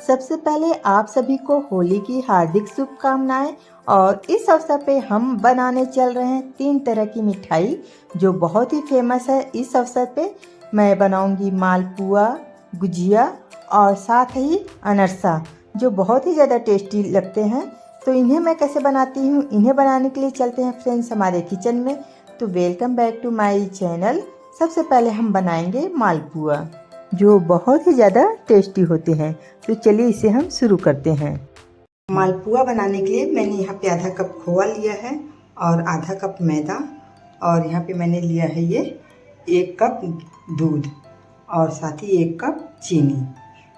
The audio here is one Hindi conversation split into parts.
सबसे पहले आप सभी को होली की हार्दिक शुभकामनाएं। और इस अवसर पे हम बनाने चल रहे हैं 3 तरह की मिठाई जो बहुत ही फेमस है। इस अवसर पे मैं बनाऊंगी मालपुआ, गुजिया और साथ ही अनरसा जो बहुत ही ज़्यादा टेस्टी लगते हैं। तो इन्हें मैं कैसे बनाती हूँ, इन्हें बनाने के लिए चलते हैं फ्रेंड्स हमारे किचन में। तो welcome back to my channel. सबसे पहले हम बनाएंगे मालपुआ जो बहुत ही ज़्यादा टेस्टी होते हैं। तो चलिए इसे हम शुरू करते हैं। मालपुआ बनाने के लिए मैंने यहाँ पे आधा कप खोआ लिया है और आधा कप मैदा, और यहाँ पे मैंने लिया है ये 1 कप दूध और साथ ही 1 कप चीनी।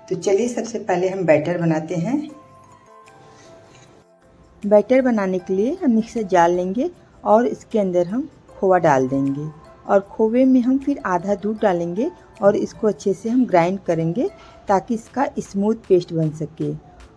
तो चलिए सबसे पहले हम बैटर बनाते हैं। बैटर बनाने के लिए हम मिक्सर जार लेंगे और इसके अंदर हम खोआ डाल देंगे और खोए में हम फिर आधा दूध डालेंगे और इसको अच्छे से हम ग्राइंड करेंगे ताकि इसका स्मूथ पेस्ट बन सके।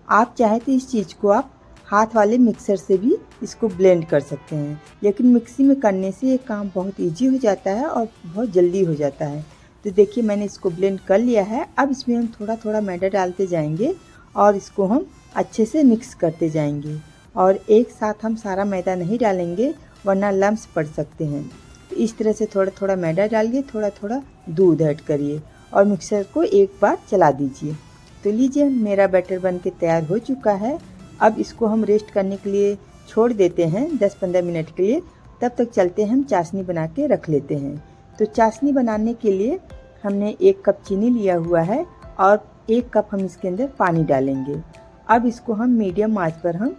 आप चाहे तो इस चीज़ को आप हाथ वाले मिक्सर से भी इसको ब्लेंड कर सकते हैं, लेकिन मिक्सी में करने से ये काम बहुत इजी हो जाता है और बहुत जल्दी हो जाता है। तो देखिए मैंने इसको ब्लेंड कर लिया है। अब इसमें हम थोड़ा थोड़ा मैदा डालते जाएंगे और इसको हम अच्छे से मिक्स करते जाएंगे। और एक साथ हम सारा मैदा नहीं डालेंगे वरना लम्स पड़ सकते हैं। तो इस तरह से थोड़ा थोड़ा मैदा डालिए, थोड़ा थोड़ा दूध ऐड करिए और मिक्सर को एक बार चला दीजिए। तो लीजिए मेरा बैटर बन के तैयार हो चुका है। अब इसको हम रेस्ट करने के लिए छोड़ देते हैं 10-15 मिनट के लिए। तब तक चलते हैं हम चाशनी बना के रख लेते हैं। तो चाशनी बनाने के लिए हमने 1 कप चीनी लिया हुआ है और 1 कप हम इसके अंदर पानी डालेंगे। अब इसको हम मीडियम आंच पर हम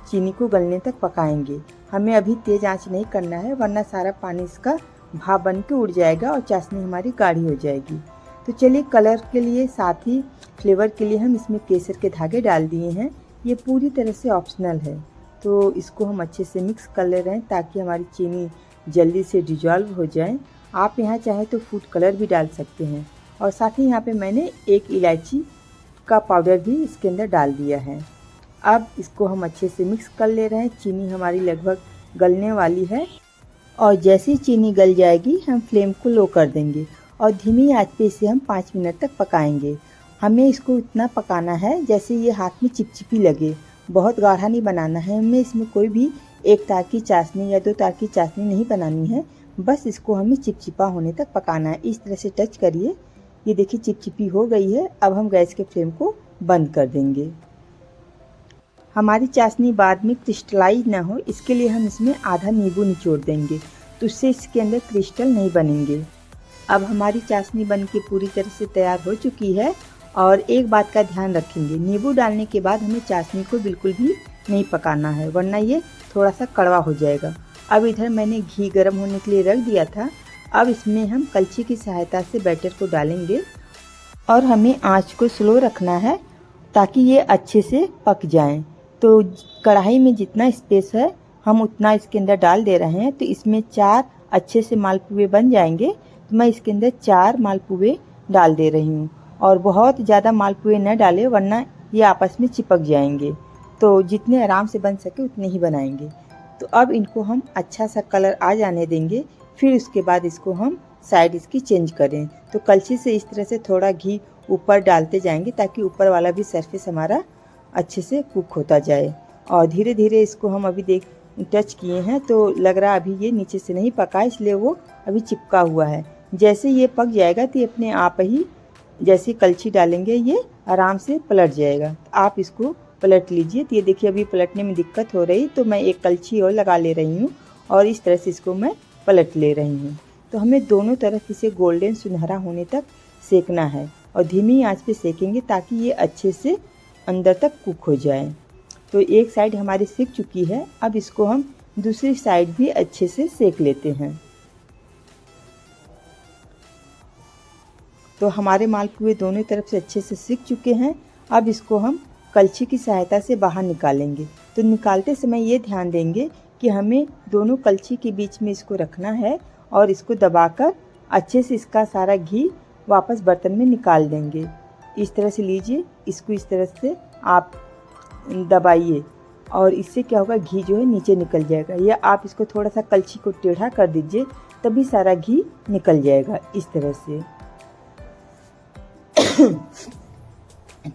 चीनी को गलने तक पकाएंगे। हमें अभी तेज़ आंच नहीं करना है वरना सारा पानी इसका भाप बन के उड़ जाएगा और चाशनी हमारी गाढ़ी हो जाएगी। तो चलिए कलर के लिए साथ ही फ्लेवर के लिए हम इसमें केसर के धागे डाल दिए हैं। ये पूरी तरह से ऑप्शनल है। तो इसको हम अच्छे से मिक्स कर ले रहे हैं ताकि हमारी चीनी जल्दी से डिजॉल्व हो जाए। आप यहाँ चाहें तो फूड कलर भी डाल सकते हैं। और साथ ही यहाँ पे मैंने 1 इलायची का पाउडर भी इसके अंदर डाल दिया है। अब इसको हम अच्छे से मिक्स कर ले रहे हैं। चीनी हमारी लगभग गलने वाली है और जैसे ही चीनी गल जाएगी हम फ्लेम को लो कर देंगे और धीमी आंच पे इसे हम 5 मिनट तक पकाएंगे। हमें इसको इतना पकाना है जैसे ये हाथ में चिपचिपी लगे, बहुत गाढ़ा नहीं बनाना है। हमें इसमें कोई भी 1 तार की चाशनी या 2 तार की चाशनी नहीं बनानी है, बस इसको हमें चिपचिपा होने तक पकाना है। इस तरह से टच करिए, ये देखिए चिपचिपी हो गई है। अब हम गैस के फ्लेम को बंद कर देंगे। हमारी चाशनी बाद में क्रिस्टलाइज ना हो इसके लिए हम इसमें आधा नींबू निचोड़ देंगे, तो उससे इसके अंदर क्रिस्टल नहीं बनेंगे। अब हमारी चाशनी बन के पूरी तरह से तैयार हो चुकी है। और एक बात का ध्यान रखेंगे, नींबू डालने के बाद हमें चाशनी को बिल्कुल भी नहीं पकाना है वरना ये थोड़ा सा कड़वा हो जाएगा। अब इधर मैंने घी गर्म होने के लिए रख दिया था। अब इसमें हम कलछी की सहायता से बैटर को डालेंगे और हमें आँच को स्लो रखना है ताकि ये अच्छे से पक जाएँ। तो कढ़ाई में जितना स्पेस है हम उतना इसके अंदर डाल दे रहे हैं। तो इसमें 4 अच्छे से मालपुए बन जाएंगे। तो मैं इसके अंदर 4 मालपुए डाल दे रही हूँ और बहुत ज़्यादा मालपुए न डालें वरना ये आपस में चिपक जाएंगे। तो जितने आराम से बन सके उतने ही बनाएंगे। तो अब इनको हम अच्छा सा कलर आ जाने देंगे, फिर उसके बाद इसको हम साइड इसकी चेंज करें। तो कलछी से इस तरह से थोड़ा घी ऊपर डालते जाएंगे ताकि ऊपर वाला भी सरफेस हमारा अच्छे से कुक होता जाए। और धीरे धीरे इसको हम अभी टच किए हैं तो लग रहा अभी ये नीचे से नहीं पका, इसलिए वो अभी चिपका हुआ है। जैसे ये पक जाएगा तो ये अपने आप ही जैसे कलछी डालेंगे ये आराम से पलट जाएगा। तो आप इसको पलट लीजिए। तो ये देखिए अभी पलटने में दिक्कत हो रही तो मैं एक कलछी और लगा ले रही हूँ और इस तरह से इसको मैं पलट ले रही हूँ। तो हमें दोनों तरफ इसे गोल्डन सुनहरा होने तक सेकना है और धीमी आँच पे सेकेंगे ताकि ये अच्छे से अंदर तक कुक हो जाए। तो एक साइड हमारी सिक चुकी है। अब इसको हम दूसरी साइड भी अच्छे से सेक लेते हैं। तो हमारे मालपुए दोनों तरफ से अच्छे से सिक चुके हैं। अब इसको हम कलछी की सहायता से बाहर निकालेंगे। तो निकालते समय ये ध्यान देंगे कि हमें दोनों कलछी के बीच में इसको रखना है और इसको दबाकर अच्छे से इसका सारा घी वापस बर्तन में निकाल देंगे। इस तरह से लीजिए, इसको इस तरह से आप दबाइए और इससे क्या होगा, घी जो है नीचे निकल जाएगा। या आप इसको थोड़ा सा कलछी को टेढ़ा कर दीजिए तभी सारा घी निकल जाएगा इस तरह से।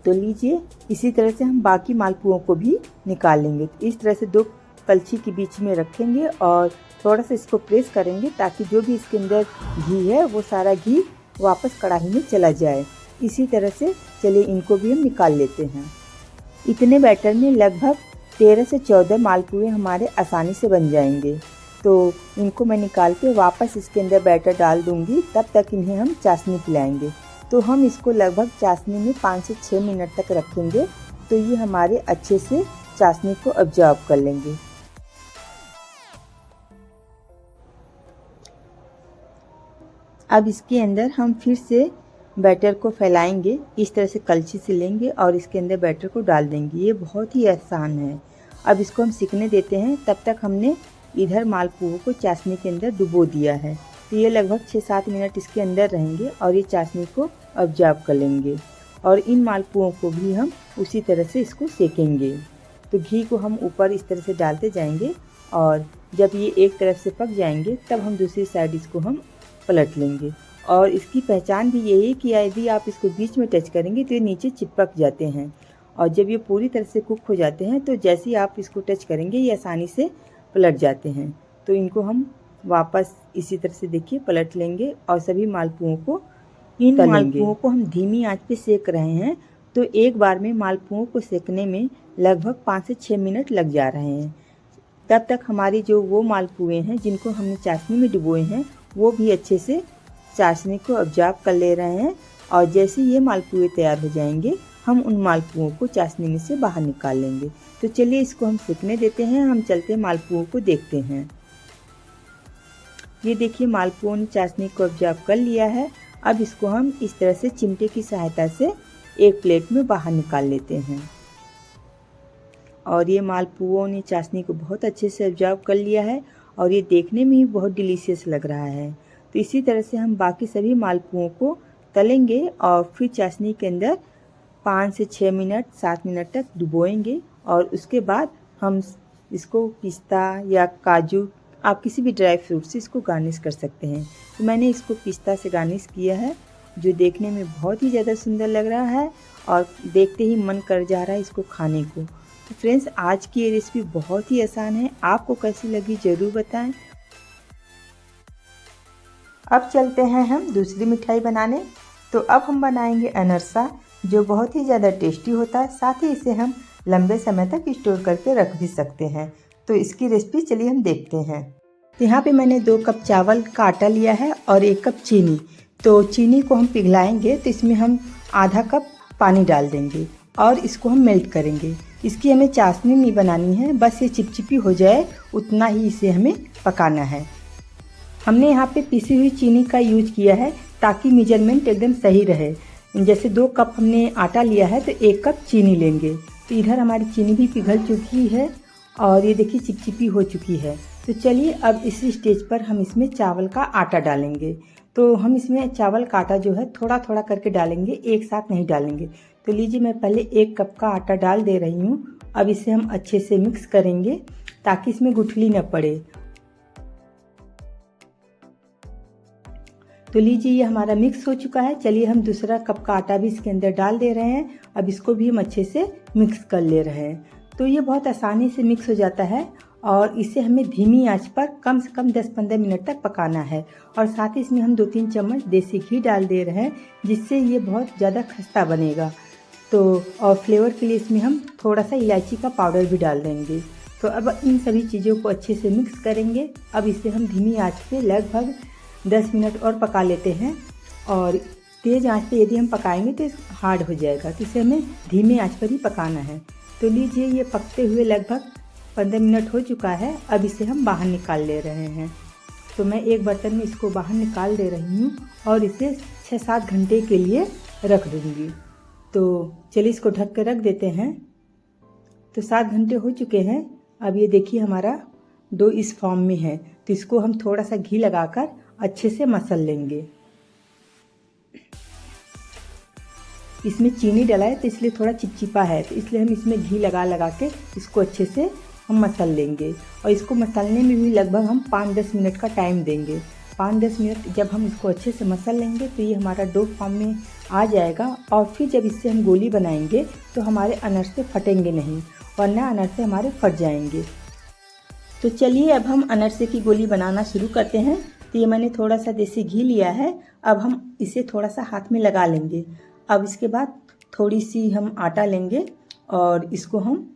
तो लीजिए, इसी तरह से हम बाकी मालपुओं को भी निकाल लेंगे। इस तरह से 2 कलछी के बीच में रखेंगे और थोड़ा सा इसको प्रेस करेंगे ताकि जो भी इसके अंदर घी है वो सारा घी वापस कढ़ाई में चला जाए। इसी तरह से चलिए इनको भी हम निकाल लेते हैं। इतने बैटर में लगभग 13 से 14 मालपुए हमारे आसानी से बन जाएंगे। तो इनको मैं निकाल के वापस इसके अंदर बैटर डाल दूंगी, तब तक इन्हें हम चाशनी पिलाएंगे। तो हम इसको लगभग चाशनी में 5 से 6 मिनट तक रखेंगे, तो ये हमारे अच्छे से चाशनी को ऑब्जर्व कर लेंगे। अब इसके अंदर हम फिर से बैटर को फैलाएंगे, इस तरह से कलछी से लेंगे और इसके अंदर बैटर को डाल देंगे। ये बहुत ही आसान है। अब इसको हम सिकने देते हैं। तब तक हमने इधर मालपुओं को चाशनी के अंदर डुबो दिया है, तो ये लगभग 6-7 मिनट इसके अंदर रहेंगे और ये चाशनी को ऑब्जर्व कर लेंगे। और इन मालपुओं को भी हम उसी तरह से इसको सेकेंगे। तो घी को हम ऊपर इस तरह से डालते जाएंगे और जब ये एक तरफ से पक जाएंगे तब हम दूसरी साइड इसको हम पलट लेंगे। और इसकी पहचान भी यही है कि यदि आप इसको बीच में टच करेंगे तो ये नीचे चिपक जाते हैं, और जब ये पूरी तरह से कुक हो जाते हैं तो जैसे ही आप इसको टच करेंगे ये आसानी से पलट जाते हैं। तो इनको हम वापस इसी तरह से देखिए पलट लेंगे और सभी मालपुओं को इन मालपुओं को हम धीमी आंच पे सेक रहे हैं। तो एक बार में मालपुओं को सेकने में लगभग 5 से 6 मिनट लग जा रहे हैं। तब तक हमारी जो वो मालपुए हैं जिनको हमने चाशनी में डुबोए हैं वो भी अच्छे से चाशनी को ऑब्जर्व कर ले रहे हैं। और जैसे ये मालपुए तैयार हो जाएंगे हम उन मालपुओं को चाशनी में से बाहर निकाल लेंगे। तो चलिए इसको हम सेकने देते हैं। हम चलते मालपुओं को देखते हैं। ये देखिए मालपुओं ने चाशनी को ऑब्जर्व कर लिया है। अब इसको हम इस तरह से चिमटे की सहायता से एक प्लेट में बाहर निकाल लेते हैं। और ये मालपुओं ने चाशनी को बहुत अच्छे से ऑब्जर्व कर लिया है और ये देखने में ही बहुत डिलीशियस लग रहा है। तो इसी तरह से हम बाकी सभी मालपुओं को तलेंगे और फिर चाशनी के अंदर 5 से 6 मिनट 7 मिनट तक डुबोएंगे। और उसके बाद हम इसको पिस्ता या काजू, आप किसी भी ड्राई फ्रूट से इसको गार्निश कर सकते हैं। तो मैंने इसको पिस्ता से गार्निश किया है, जो देखने में बहुत ही ज़्यादा सुंदर लग रहा है और देखते ही मन कर जा रहा है इसको खाने को। तो फ्रेंड्स, आज की ये रेसिपी बहुत ही आसान है। आपको कैसी लगी ज़रूर बताएं। अब चलते हैं हम दूसरी मिठाई बनाने। तो अब हम बनाएंगे अनरसा, जो बहुत ही ज़्यादा टेस्टी होता है। साथ ही इसे हम लंबे समय तक स्टोर करके रख भी सकते हैं। तो इसकी रेसिपी चलिए हम देखते हैं। तो यहाँ पे मैंने 2 कप चावल का आटा लिया है और 1 कप चीनी। तो चीनी को हम पिघलाएंगे, तो इसमें हम आधा कप पानी डाल देंगे और इसको हम मेल्ट करेंगे। इसकी हमें चाशनी नहीं बनानी है, बस ये चिपचिपी हो जाए उतना ही इसे हमें पकाना है। हमने यहाँ पे पिसी हुई चीनी का यूज किया है ताकि मेजरमेंट एकदम सही रहे। जैसे 2 कप हमने आटा लिया है तो 1 कप चीनी लेंगे। तो इधर हमारी चीनी भी पिघल चुकी है और ये देखिए चिपचिपी हो चुकी है। तो चलिए अब इसी स्टेज पर हम इसमें चावल का आटा डालेंगे। तो हम इसमें चावल का आटा जो है थोड़ा थोड़ा करके डालेंगे, एक साथ नहीं डालेंगे। तो लीजिए, मैं पहले 1 कप का आटा डाल दे रही हूँ। अब इसे हम अच्छे से मिक्स करेंगे ताकि इसमें गुठली न पड़े। तो लीजिए, ये हमारा मिक्स हो चुका है। चलिए हम दूसरा कप का आटा भी इसके अंदर डाल दे रहे हैं। अब इसको भी हम अच्छे से मिक्स कर ले रहे हैं। तो ये बहुत आसानी से मिक्स हो जाता है और इसे हमें धीमी आंच पर कम से कम 10-15 मिनट तक पकाना है। और साथ ही इसमें हम 2-3 चम्मच देसी घी डाल दे रहे हैं, जिससे ये बहुत ज़्यादा खस्ता बनेगा। तो और फ्लेवर के लिए इसमें हम थोड़ा सा इलायची का पाउडर भी डाल देंगे। तो अब इन सभी चीज़ों को अच्छे से मिक्स करेंगे। अब इसे हम धीमी आंच पे लगभग 10 मिनट और पका लेते हैं। और तेज़ आंच पे यदि हम पकाएंगे तो हार्ड हो जाएगा, तो इसे हमें धीमी आंच पर ही पकाना है। तो लीजिए, ये पकते हुए लगभग 15 मिनट हो चुका है। अब इसे हम बाहर निकाल ले रहे हैं। तो मैं एक बर्तन में इसको बाहर निकाल दे रही हूँ और इसे 6-7 घंटे के लिए रख दूँगी। तो चलिए इसको ढक कर रख देते हैं। तो 7 घंटे हो चुके हैं। अब ये देखिए हमारा डो इस फॉर्म में है। तो इसको हम थोड़ा सा घी लगाकर अच्छे से मसल लेंगे। इसमें चीनी डाला है तो इसलिए थोड़ा चिपचिपा है, तो इसलिए हम इसमें घी लगा लगा के इसको अच्छे से हम मसल लेंगे। और इसको मसलने में भी लगभग हम 5-10 मिनट का टाइम देंगे। 5-10 मिनट जब हम इसको अच्छे से मसल लेंगे तो ये हमारा डो फॉर्म में आ जाएगा। और फिर जब इससे हम गोली बनाएंगे तो हमारे अनरसे फटेंगे नहीं, वरना अनरसे हमारे फट जाएंगे। तो चलिए अब हम अनरसे की गोली बनाना शुरू करते हैं। तो ये मैंने थोड़ा सा देसी घी लिया है। अब हम इसे थोड़ा सा हाथ में लगा लेंगे। अब इसके बाद थोड़ी सी हम आटा लेंगे और इसको हम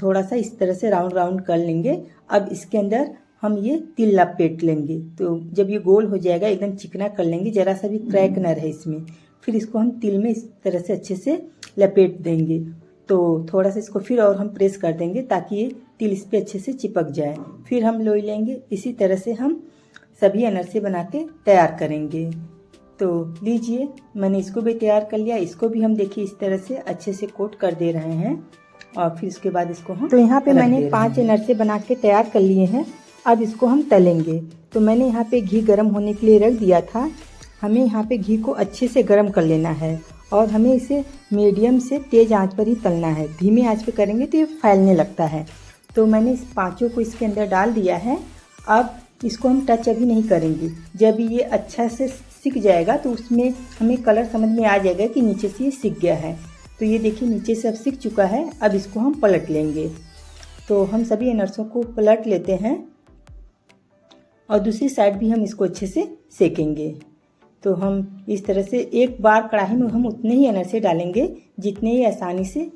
थोड़ा सा इस तरह से राउंड राउंड कर लेंगे। अब इसके अंदर हम ये तिल लपेट लेंगे। तो जब ये गोल हो जाएगा एकदम चिकना कर लेंगे, ज़रा सा भी क्रैक न रहे इसमें। फिर इसको हम तिल में इस तरह से अच्छे से लपेट देंगे। तो थोड़ा सा इसको फिर और हम प्रेस कर देंगे ताकि ये तिल इस पर अच्छे से चिपक जाए। फिर हम लोई लेंगे। इसी तरह से हम सभी अनरसे बना के तैयार करेंगे। तो लीजिए मैंने इसको भी तैयार कर लिया। इसको भी हम देखिए इस तरह से अच्छे से कोट कर दे रहे हैं और फिर उसके बाद इसको हम तो यहाँ पे मैंने 5 अनरसे बना के तैयार कर लिए हैं। अब इसको हम तलेंगे। तो मैंने यहाँ पे घी गर्म होने के लिए रख दिया था। हमें यहाँ पे घी को अच्छे से गर्म कर लेना है और हमें इसे मीडियम से तेज़ आंच पर ही तलना है। धीमी आंच पे करेंगे तो ये फैलने लगता है। तो मैंने इस पाँचों को इसके अंदर डाल दिया है। अब इसको हम टच अभी नहीं करेंगे। जब ये अच्छा से सिक जाएगा तो उसमें हमें कलर समझ में आ जाएगा कि नीचे से ये सिक गया है। तो ये देखिए नीचे से अब सिक चुका है। अब इसको हम पलट लेंगे। तो हम सभी अनरसों को पलट लेते हैं और दूसरी साइड भी हम इसको अच्छे से सेकेंगे। तो हम इस तरह से एक बार कढ़ाई में हम उतने ही अनरसे डालेंगे जितने ही आसानी से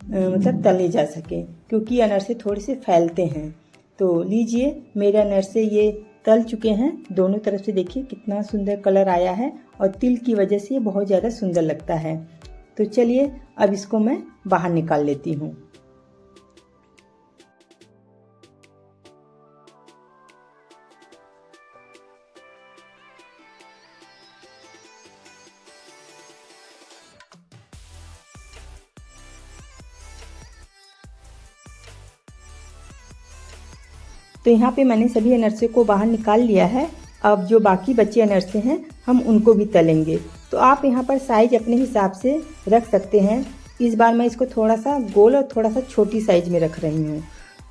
मतलब तले जा सके, क्योंकि अनरसे थोड़े से फैलते हैं। तो लीजिए मेरे अनरसे ये तल चुके हैं। दोनों तरफ से देखिए कितना सुंदर कलर आया है और तिल की वजह से ये बहुत ज़्यादा सुंदर लगता है। तो चलिए अब इसको मैं बाहर निकाल लेती हूँ। तो यहाँ पे मैंने सभी अनरसे को बाहर निकाल लिया है। अब जो बाकी बचे अनरसे हैं हम उनको भी तलेंगे। तो आप यहाँ पर साइज अपने हिसाब से रख सकते हैं। इस बार मैं इसको थोड़ा सा गोल और थोड़ा सा छोटी साइज में रख रही हूँ।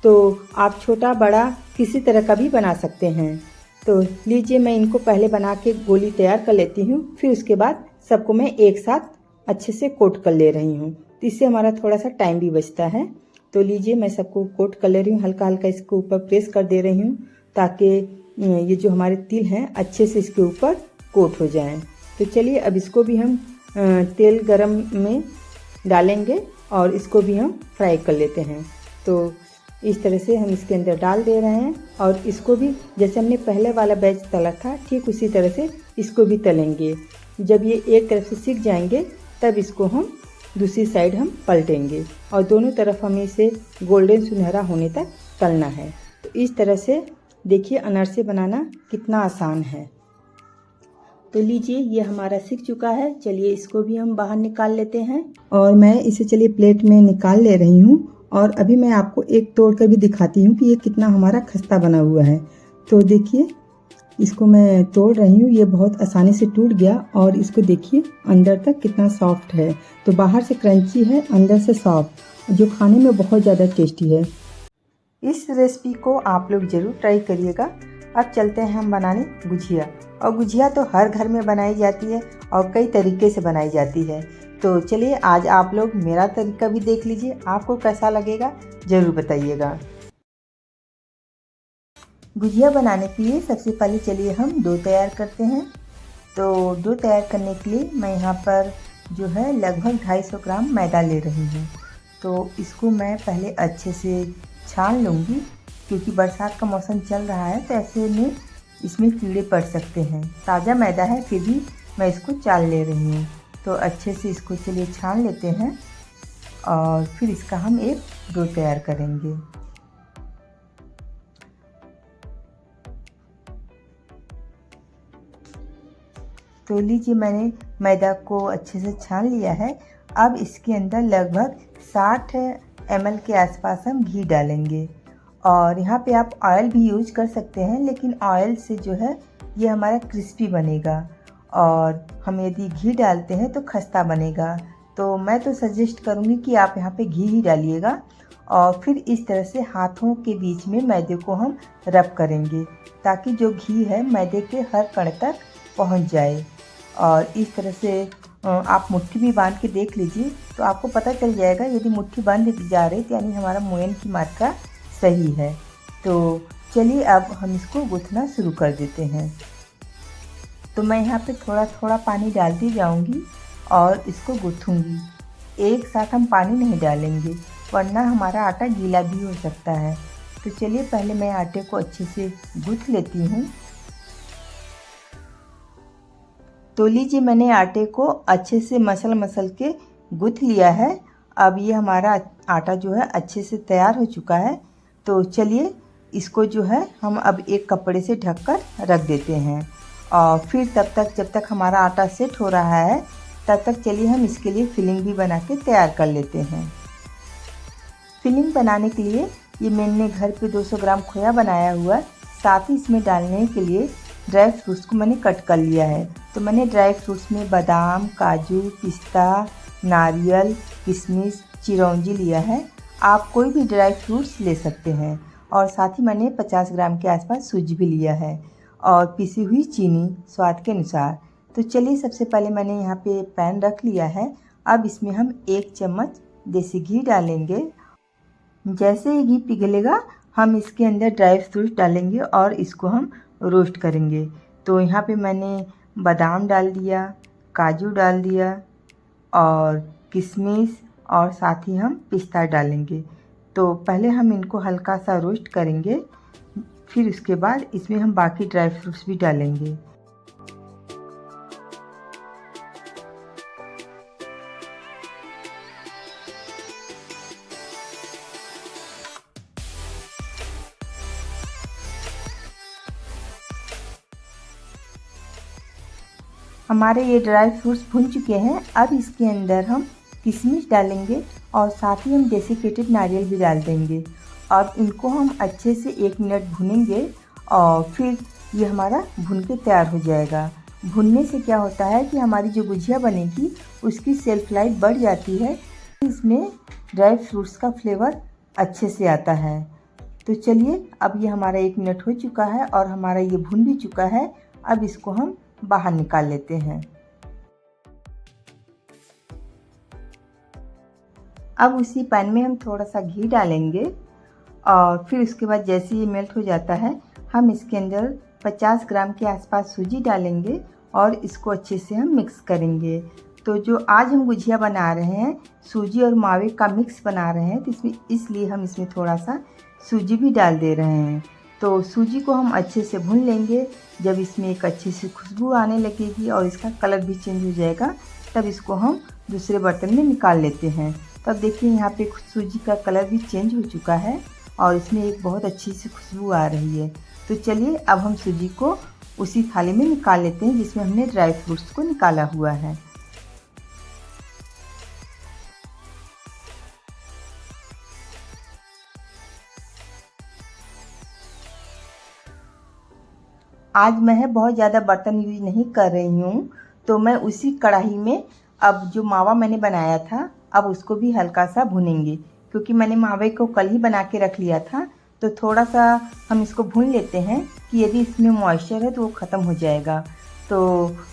तो आप छोटा बड़ा किसी तरह का भी बना सकते हैं। तो लीजिए मैं इनको पहले बना के गोली तैयार कर लेती हूँ। फिर उसके बाद सबको मैं एक साथ अच्छे से कोट कर ले रही हूँ। तो इससे हमारा थोड़ा सा टाइम भी बचता है। तो लीजिए मैं सबको कोट कर ले रही हूँ। हल्का हल्का इसको ऊपर प्रेस कर दे रही हूँ ताकि ये जो हमारे तिल हैं अच्छे से इसके ऊपर कोट हो जाएं। तो चलिए अब इसको भी हम तेल गरम में डालेंगे और इसको भी हम फ्राई कर लेते हैं। तो इस तरह से हम इसके अंदर डाल दे रहे हैं और इसको भी जैसे हमने पहले वाला बैच तला था ठीक उसी तरह से इसको भी तलेंगे। जब ये एक तरफ से सिक जाएंगे तब इसको हम दूसरी साइड हम पलटेंगे और दोनों तरफ हमें इसे गोल्डन सुनहरा होने तक तलना है। तो इस तरह से देखिए अनरसे बनाना कितना आसान है। तो लीजिए ये हमारा सिक चुका है। चलिए इसको भी हम बाहर निकाल लेते हैं और मैं इसे चलिए प्लेट में निकाल ले रही हूँ। और अभी मैं आपको एक तोड़ कर भी दिखाती हूँ कि ये कितना हमारा खस्ता बना हुआ है। तो देखिए इसको मैं तोड़ रही हूँ। ये बहुत आसानी से टूट गया और इसको देखिए अंदर तक कितना सॉफ्ट है। तो बाहर से क्रंची है, अंदर से सॉफ्ट, जो खाने में बहुत ज़्यादा टेस्टी है। इस रेसिपी को आप लोग ज़रूर ट्राई करिएगा। अब चलते हैं हम बनाने गुझिया। और गुझिया तो हर घर में बनाई जाती है और कई तरीके से बनाई जाती है। तो चलिए आज आप लोग मेरा तरीका भी देख लीजिए, आपको कैसा लगेगा ज़रूर बताइएगा। गुजिया बनाने के लिए सबसे पहले चलिए हम डो तैयार करते हैं। तो डो तैयार करने के लिए मैं यहाँ पर जो है लगभग 250 ग्राम मैदा ले रही हूँ। तो इसको मैं पहले अच्छे से छान लूँगी, क्योंकि बरसात का मौसम चल रहा है तो ऐसे में इसमें कीड़े पड़ सकते हैं। ताज़ा मैदा है फिर भी मैं इसको चाल ले रही हूँ। तो अच्छे से इसको चलिए छान लेते हैं और फिर इसका हम एक डो तैयार करेंगे। तो लीजिए मैंने मैदा को अच्छे से छान लिया है। अब इसके अंदर लगभग 60 ml के आसपास हम घी डालेंगे। और यहाँ पे आप ऑयल भी यूज कर सकते हैं, लेकिन ऑयल से जो है ये हमारा क्रिस्पी बनेगा और हम यदि घी डालते हैं तो खस्ता बनेगा। तो मैं तो सजेस्ट करूँगी कि आप यहाँ पे घी ही डालिएगा। और फिर इस तरह से हाथों के बीच में मैदे को हम रब करेंगे ताकि जो घी है मैदे के हर कण तक पहुंच जाए। और इस तरह से आप मुट्ठी भी बांध के देख लीजिए तो आपको पता चल जाएगा। यदि मुट्ठी बंद जा रही तो यानी हमारा मोयन की मात्रा सही है। तो चलिए अब हम इसको गूँथना शुरू कर देते हैं। तो मैं यहाँ पे थोड़ा थोड़ा पानी डालती जाऊँगी और इसको गूँथूँगी। एक साथ हम पानी नहीं डालेंगे वरना हमारा आटा गीला भी हो सकता है। तो चलिए पहले मैं आटे को अच्छे से गूँथ लेती हूँ। तो लीजिए मैंने आटे को अच्छे से मसल के गूँथ लिया है। अब ये हमारा आटा जो है अच्छे से तैयार हो चुका है। तो चलिए इसको जो है हम अब एक कपड़े से ढककर रख देते हैं और फिर तब तक जब तक हमारा आटा सेट हो रहा है तब तक चलिए हम इसके लिए फिलिंग भी बना के तैयार कर लेते हैं। फिलिंग बनाने के लिए ये मैंने घर पे 200 ग्राम खोया बनाया हुआ, साथ ही इसमें डालने के लिए ड्राई फ्रूट्स को मैंने कट कर लिया है। तो मैंने ड्राई फ्रूट्स में बादाम, काजू, पिस्ता, नारियल, किशमिश, चिरौंजी लिया है। आप कोई भी ड्राई फ्रूट्स ले सकते हैं। और साथ ही मैंने 50 ग्राम के आसपास सूजी भी लिया है और पिसी हुई चीनी स्वाद के अनुसार। तो चलिए सबसे पहले मैंने यहाँ पे पैन रख लिया है। अब इसमें हम 1 चम्मच देसी घी डालेंगे। जैसे ही घी पिघलेगा हम इसके अंदर ड्राई फ्रूट्स डालेंगे और इसको हम रोस्ट करेंगे। तो यहाँ पे मैंने बादाम डाल दिया, काजू डाल दिया और किशमिश और साथ ही हम पिस्ता डालेंगे। तो पहले हम इनको हल्का सा रोस्ट करेंगे, फिर उसके बाद इसमें हम बाकी ड्राई फ्रूट्स भी डालेंगे। हमारे ये ड्राई फ्रूट्स भुन चुके हैं। अब इसके अंदर हम किशमिश डालेंगे और साथ ही हम डेसिकेटेड नारियल भी डाल देंगे। अब इनको हम अच्छे से 1 मिनट भुनेंगे और फिर ये हमारा भुन के तैयार हो जाएगा। भुनने से क्या होता है कि हमारी जो गुजिया बनेगी उसकी सेल्फ लाइफ बढ़ जाती है। इसमें ड्राई फ्रूट्स का फ्लेवर अच्छे से आता है। तो चलिए अब ये हमारा 1 मिनट हो चुका है और हमारा ये भुन भी चुका है। अब इसको हम बाहर निकाल लेते हैं। अब उसी पैन में हम थोड़ा सा घी डालेंगे और फिर उसके बाद जैसे ये मेल्ट हो जाता है हम इसके अंदर 50 ग्राम के आसपास सूजी डालेंगे और इसको अच्छे से हम मिक्स करेंगे। तो जो आज हम गुजिया बना रहे हैं सूजी और मावे का मिक्स बना रहे हैं, तो इसलिए हम इसमें थोड़ा सा सूजी भी डाल दे रहे हैं। तो सूजी को हम अच्छे से भून लेंगे। जब इसमें एक अच्छी सी खुशबू आने लगेगी और इसका कलर भी चेंज हो जाएगा तब इसको हम दूसरे बर्तन में निकाल लेते हैं। तब देखिए यहाँ पे सूजी का कलर भी चेंज हो चुका है और इसमें एक बहुत अच्छी सी खुशबू आ रही है। तो चलिए अब हम सूजी को उसी थाली में निकाल लेते हैं जिसमें हमने ड्राई फ्रूट्स को निकाला हुआ है। आज मैं बहुत ज़्यादा बर्तन यूज नहीं कर रही हूँ, तो मैं उसी कढ़ाई में अब जो मावा मैंने बनाया था अब उसको भी हल्का सा भूनेंगे। क्योंकि मैंने मावे को कल ही बना के रख लिया था, तो थोड़ा सा हम इसको भून लेते हैं कि यदि इसमें मॉइस्चर है तो वो ख़त्म हो जाएगा। तो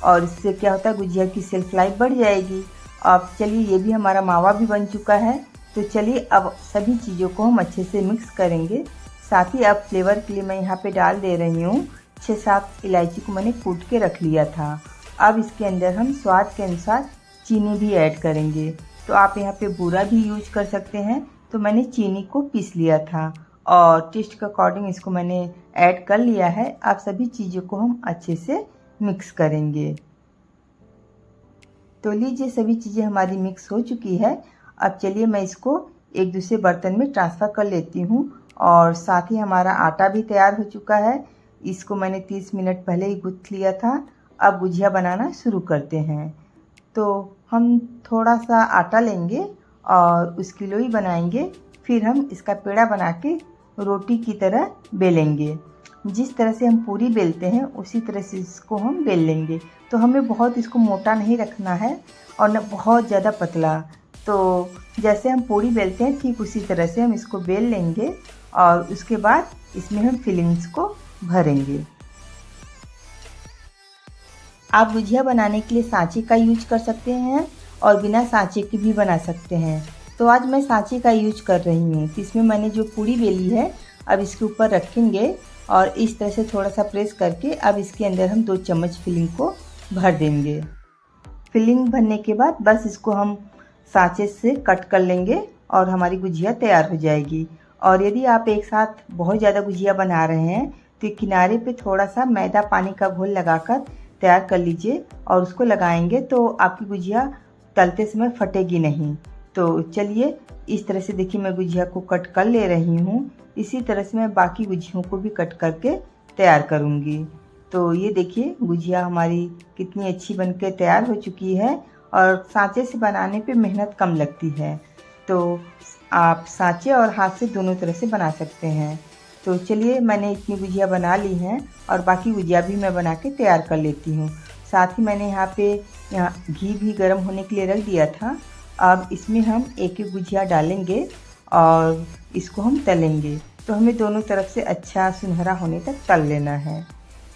और इससे क्या होता है गुजिया की सेल्फ लाइफ बढ़ जाएगी। अब चलिए ये भी हमारा मावा भी बन चुका है। तो चलिए अब सभी चीज़ों को हम अच्छे से मिक्स करेंगे। साथ ही अब फ्लेवर के लिए मैं यहाँ पे डाल दे रही हूँ 6-7 इलायची को मैंने कूट के रख लिया था। अब इसके अंदर हम स्वाद के अनुसार चीनी भी ऐड करेंगे। तो आप यहाँ पे बूरा भी यूज कर सकते हैं। तो मैंने चीनी को पीस लिया था और टेस्ट के अकॉर्डिंग इसको मैंने ऐड कर लिया है। अब सभी चीज़ों को हम अच्छे से मिक्स करेंगे। तो लीजिए सभी चीज़ें हमारी मिक्स हो चुकी है। अब चलिए मैं इसको एक दूसरे बर्तन में ट्रांसफ़र कर लेती हूँ। और साथ ही हमारा आटा भी तैयार हो चुका है। इसको मैंने 30 मिनट पहले ही गूँथ लिया था। अब गुजिया बनाना शुरू करते हैं। तो हम थोड़ा सा आटा लेंगे और उसकी लोई बनाएंगे। फिर हम इसका पेड़ा बना के रोटी की तरह बेलेंगे। जिस तरह से हम पूरी बेलते हैं उसी तरह से इसको हम बेल लेंगे। तो हमें बहुत इसको मोटा नहीं रखना है और न बहुत ज़्यादा पतला। तो जैसे हम पूड़ी बेलते हैं ठीक उसी तरह से हम इसको बेल लेंगे और उसके बाद इसमें हम फिलिंग्स को भरेंगे। आप गुजिया बनाने के लिए सांचे का यूज कर सकते हैं और बिना सांचे के भी बना सकते हैं। तो आज मैं सांचे का यूज कर रही हूँ। तो इसमें मैंने जो पूड़ी बेली है अब इसके ऊपर रखेंगे और इस तरह से थोड़ा सा प्रेस करके अब इसके अंदर हम 2 चम्मच फिलिंग को भर देंगे। फिलिंग भरने के बाद बस इसको हम सांचे से कट कर लेंगे और हमारी गुजिया तैयार हो जाएगी। और यदि आप एक साथ बहुत ज़्यादा गुजिया बना रहे हैं तो किनारे पे थोड़ा सा मैदा पानी का घोल लगाकर तैयार कर लीजिए और उसको लगाएंगे तो आपकी गुजिया तलते समय फटेगी नहीं। तो चलिए इस तरह से देखिए मैं गुजिया को कट कर ले रही हूँ। इसी तरह से मैं बाकी गुजियों को भी कट करके तैयार करूँगी। तो ये देखिए गुजिया हमारी कितनी अच्छी बनकर तैयार हो चुकी है और सांचे से बनाने पे मेहनत कम लगती है। तो आप सांचे और हाथ से दोनों तरह से बना सकते हैं। तो चलिए मैंने इतनी गुजिया बना ली हैं और बाकी गुजिया भी मैं बना के तैयार कर लेती हूँ। साथ ही मैंने यहाँ घी भी गर्म होने के लिए रख दिया था। अब इसमें हम एक-एक गुजिया डालेंगे और इसको हम तलेंगे। तो हमें दोनों तरफ से अच्छा सुनहरा होने तक तल लेना है।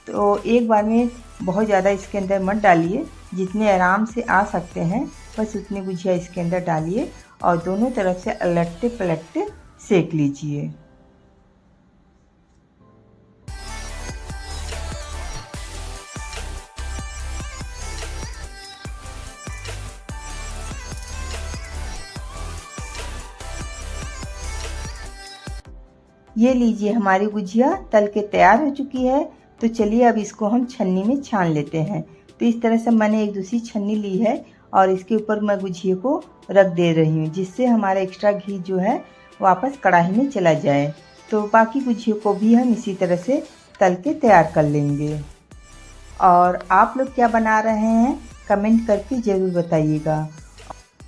तो एक बार में बहुत ज़्यादा इसके अंदर मत डालिए, जितने आराम से आ सकते हैं बस उतनी गुजिया इसके अंदर डालिए और दोनों तरफ से अलटते पलटते सेक लीजिए। ये लीजिए हमारी गुजिया तल के तैयार हो चुकी है। तो चलिए अब इसको हम छन्नी में छान लेते हैं। तो इस तरह से मैंने एक दूसरी छन्नी ली है और इसके ऊपर मैं गुजिया को रख दे रही हूँ, जिससे हमारा एक्स्ट्रा घी जो है वापस कढ़ाई में चला जाए। तो बाकी गुजिया को भी हम इसी तरह से तल के तैयार कर लेंगे। और आप लोग क्या बना रहे हैं कमेंट करके ज़रूर बताइएगा।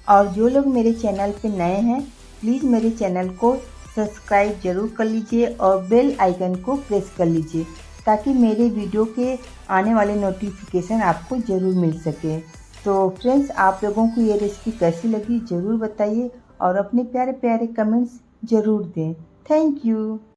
और जो लोग मेरे चैनल पे नए हैं प्लीज़ मेरे चैनल को सब्सक्राइब ज़रूर कर लीजिए और बेल आइकन को प्रेस कर लीजिए ताकि मेरे वीडियो के आने वाले नोटिफिकेशन आपको ज़रूर मिल सके। तो फ्रेंड्स आप लोगों को ये रेसिपी कैसी लगी ज़रूर बताइए और अपने प्यारे प्यारे कमेंट्स ज़रूर दें। Thank you.